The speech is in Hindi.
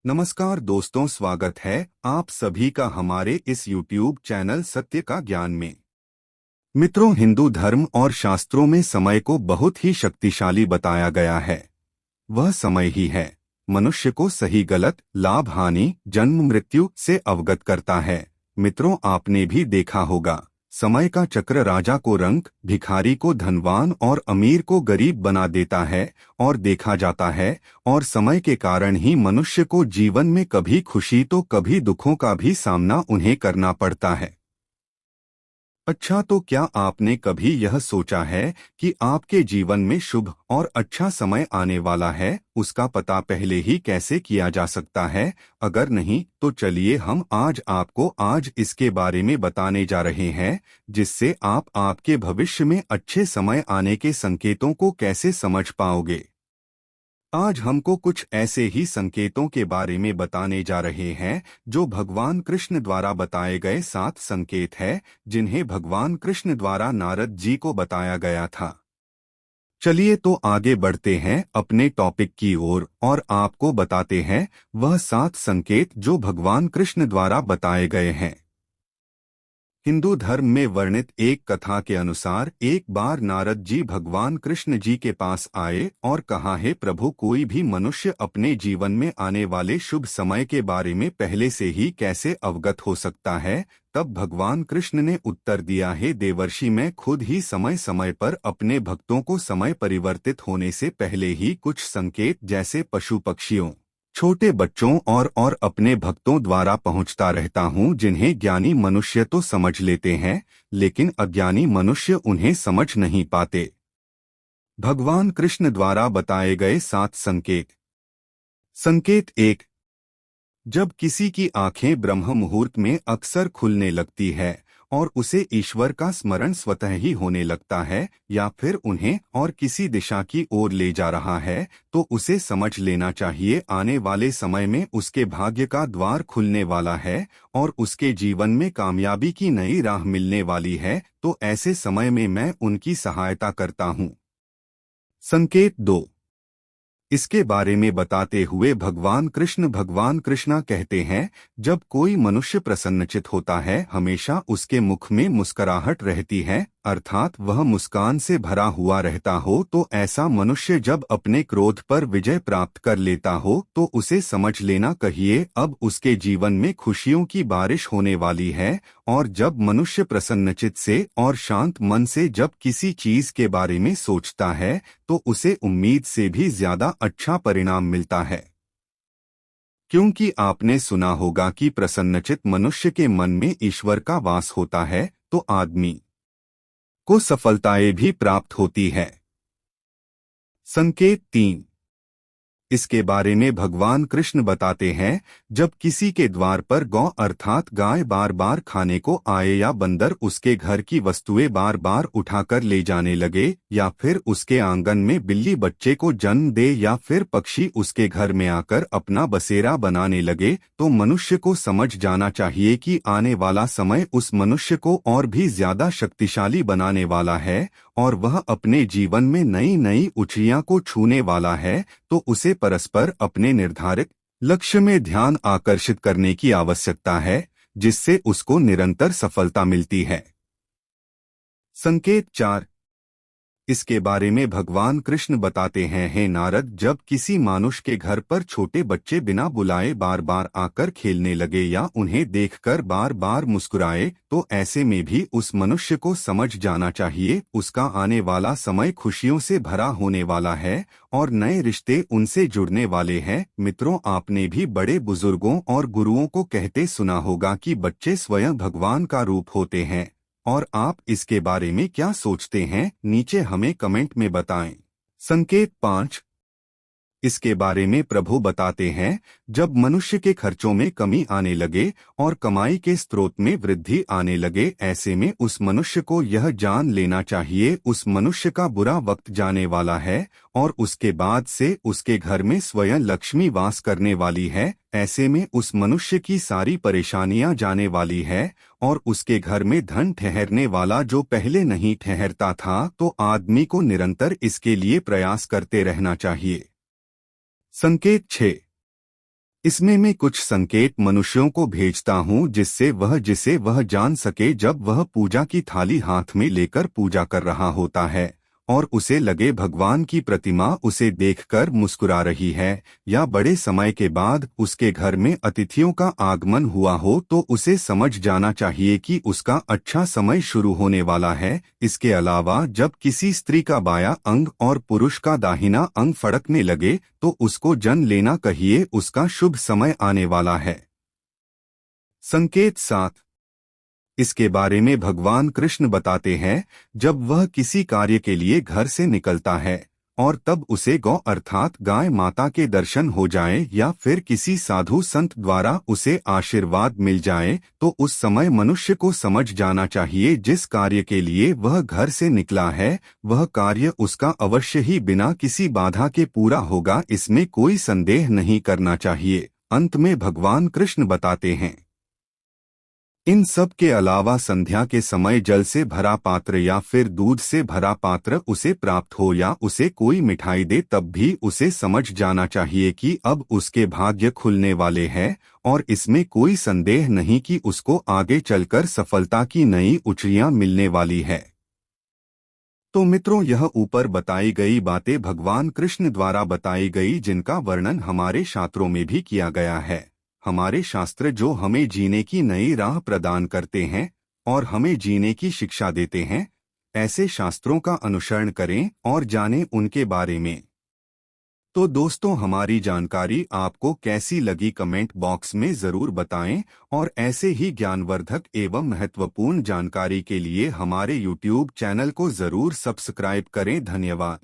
नमस्कार दोस्तों, स्वागत है आप सभी का हमारे इस YouTube चैनल सत्य का ज्ञान में। मित्रों, हिंदू धर्म और शास्त्रों में समय को बहुत ही शक्तिशाली बताया गया है। वह समय ही है मनुष्य को सही गलत, लाभ हानि, जन्म मृत्यु से अवगत करता है। मित्रों, आपने भी देखा होगा, समय का चक्र राजा को रंक, भिखारी को धनवान और अमीर को गरीब बना देता है और देखा जाता है। और समय के कारण ही मनुष्य को जीवन में कभी खुशी तो कभी दुखों का भी सामना उन्हें करना पड़ता है। अच्छा, तो क्या आपने कभी यह सोचा है कि आपके जीवन में शुभ और अच्छा समय आने वाला है? उसका पता पहले ही कैसे किया जा सकता है? अगर नहीं तो चलिए हम आज इसके बारे में बताने जा रहे हैं, जिससे आप आपके भविष्य में अच्छे समय आने के संकेतों को कैसे समझ पाओगे। आज हमको कुछ ऐसे ही संकेतों के बारे में बताने जा रहे हैं जो भगवान कृष्ण द्वारा बताए गए 7 संकेत हैं, जिन्हें भगवान कृष्ण द्वारा नारद जी को बताया गया था। चलिए तो आगे बढ़ते हैं अपने टॉपिक की ओर और आपको बताते हैं वह 7 संकेत जो भगवान कृष्ण द्वारा बताए गए हैं। हिंदू धर्म में वर्णित एक कथा के अनुसार एक बार नारद जी भगवान कृष्ण जी के पास आए और कहा, हे प्रभु, कोई भी मनुष्य अपने जीवन में आने वाले शुभ समय के बारे में पहले से ही कैसे अवगत हो सकता है। तब भगवान कृष्ण ने उत्तर दिया, हे देवर्षि, मैं खुद ही समय समय पर अपने भक्तों को समय परिवर्तित होने से पहले ही कुछ संकेत जैसे पशु पक्षियों, छोटे बच्चों और अपने भक्तों द्वारा पहुंचता रहता हूं, जिन्हें ज्ञानी मनुष्य तो समझ लेते हैं लेकिन अज्ञानी मनुष्य उन्हें समझ नहीं पाते। भगवान कृष्ण द्वारा बताए गए 7 संकेत। संकेत 1। जब किसी की आंखें ब्रह्म मुहूर्त में अक्सर खुलने लगती है और उसे ईश्वर का स्मरण स्वतः ही होने लगता है या फिर उन्हें और किसी दिशा की ओर ले जा रहा है, तो उसे समझ लेना चाहिए आने वाले समय में उसके भाग्य का द्वार खुलने वाला है और उसके जीवन में कामयाबी की नई राह मिलने वाली है। तो ऐसे समय में मैं उनकी सहायता करता हूँ। संकेत 2। इसके बारे में बताते हुए भगवान कृष्णा कहते हैं, जब कोई मनुष्य प्रसन्नचित होता है हमेशा उसके मुख में मुस्कुराहट रहती है, अर्थात वह मुस्कान से भरा हुआ रहता हो। तो ऐसा मनुष्य जब अपने क्रोध पर विजय प्राप्त कर लेता हो तो उसे समझ लेना कहिए अब उसके जीवन में खुशियों की बारिश होने वाली है। और जब मनुष्य प्रसन्नचित से और शांत मन से जब किसी चीज के बारे में सोचता है तो उसे उम्मीद से भी ज्यादा अच्छा परिणाम मिलता है। क्योंकि आपने सुना होगा कि प्रसन्नचित मनुष्य के मन में ईश्वर का वास होता है तो आदमी को सफलताएं भी प्राप्त होती है। संकेत 3। इसके बारे में भगवान कृष्ण बताते हैं, जब किसी के द्वार पर गौ अर्थात गाय बार बार खाने को आए या बंदर उसके घर की वस्तुएं बार बार उठाकर ले जाने लगे या फिर उसके आंगन में बिल्ली बच्चे को जन्म दे या फिर पक्षी उसके घर में आकर अपना बसेरा बनाने लगे, तो मनुष्य को समझ जाना चाहिए कि आने वाला समय उस मनुष्य को और भी ज्यादा शक्तिशाली बनाने वाला है और वह अपने जीवन में नई नई ऊंचाइयों को छूने वाला है। तो उसे परस्पर अपने निर्धारित लक्ष्य में ध्यान आकर्षित करने की आवश्यकता है, जिससे उसको निरंतर सफलता मिलती है। संकेत 4। इसके बारे में भगवान कृष्ण बताते हैं, हे नारद, जब किसी मानुष के घर पर छोटे बच्चे बिना बुलाए बार बार आकर खेलने लगे या उन्हें देखकर बार बार मुस्कुराए, तो ऐसे में भी उस मनुष्य को समझ जाना चाहिए उसका आने वाला समय खुशियों से भरा होने वाला है और नए रिश्ते उनसे जुड़ने वाले हैं। मित्रों, आपने भी बड़े बुजुर्गों और गुरुओं को कहते सुना होगा कि बच्चे स्वयं भगवान का रूप होते हैं। और आप इसके बारे में क्या सोचते हैं, नीचे हमें कमेंट में बताएं। संकेत 5। इसके बारे में प्रभु बताते हैं, जब मनुष्य के खर्चों में कमी आने लगे और कमाई के स्रोत में वृद्धि आने लगे, ऐसे में उस मनुष्य को यह जान लेना चाहिए उस मनुष्य का बुरा वक्त जाने वाला है और उसके बाद से उसके घर में स्वयं लक्ष्मी वास करने वाली है। ऐसे में उस मनुष्य की सारी परेशानियां जाने वाली है और उसके घर में धन ठहरने वाला जो पहले नहीं ठहरता था। तो आदमी को निरंतर इसके लिए प्रयास करते रहना चाहिए। संकेत 6। इसमें मैं कुछ संकेत मनुष्यों को भेजता हूँ जिसे वह जान सके जब वह पूजा की थाली हाथ में लेकर पूजा कर रहा होता है और उसे लगे भगवान की प्रतिमा उसे देखकर मुस्कुरा रही है, या बड़े समय के बाद उसके घर में अतिथियों का आगमन हुआ हो तो उसे समझ जाना चाहिए कि उसका अच्छा समय शुरू होने वाला है। इसके अलावा जब किसी स्त्री का बायां अंग और पुरुष का दाहिना अंग फड़कने लगे तो उसको जन लेना कहिए, उसका शुभ समय आने वाला है। संकेत 7। इसके बारे में भगवान कृष्ण बताते हैं, जब वह किसी कार्य के लिए घर से निकलता है और तब उसे गौ अर्थात गाय माता के दर्शन हो जाएं या फिर किसी साधु संत द्वारा उसे आशीर्वाद मिल जाए तो उस समय मनुष्य को समझ जाना चाहिए जिस कार्य के लिए वह घर से निकला है वह कार्य उसका अवश्य ही बिना किसी बाधा के पूरा होगा, इसमें कोई संदेह नहीं करना चाहिए। अंत में भगवान कृष्ण बताते हैं, इन सब के अलावा संध्या के समय जल से भरा पात्र या फिर दूध से भरा पात्र उसे प्राप्त हो या उसे कोई मिठाई दे तब भी उसे समझ जाना चाहिए कि अब उसके भाग्य खुलने वाले हैं और इसमें कोई संदेह नहीं कि उसको आगे चलकर सफलता की नई ऊंचाइयां मिलने वाली है। तो मित्रों, यह ऊपर बताई गई बातें भगवान कृष्ण द्वारा बताई गई जिनका वर्णन हमारे शास्त्रों में भी किया गया है। हमारे शास्त्र जो हमें जीने की नई राह प्रदान करते हैं और हमें जीने की शिक्षा देते हैं, ऐसे शास्त्रों का अनुसरण करें और जानें उनके बारे में। तो दोस्तों, हमारी जानकारी आपको कैसी लगी कमेंट बॉक्स में ज़रूर बताएं और ऐसे ही ज्ञानवर्धक एवं महत्वपूर्ण जानकारी के लिए हमारे YouTube चैनल को ज़रूर सब्सक्राइब करें। धन्यवाद।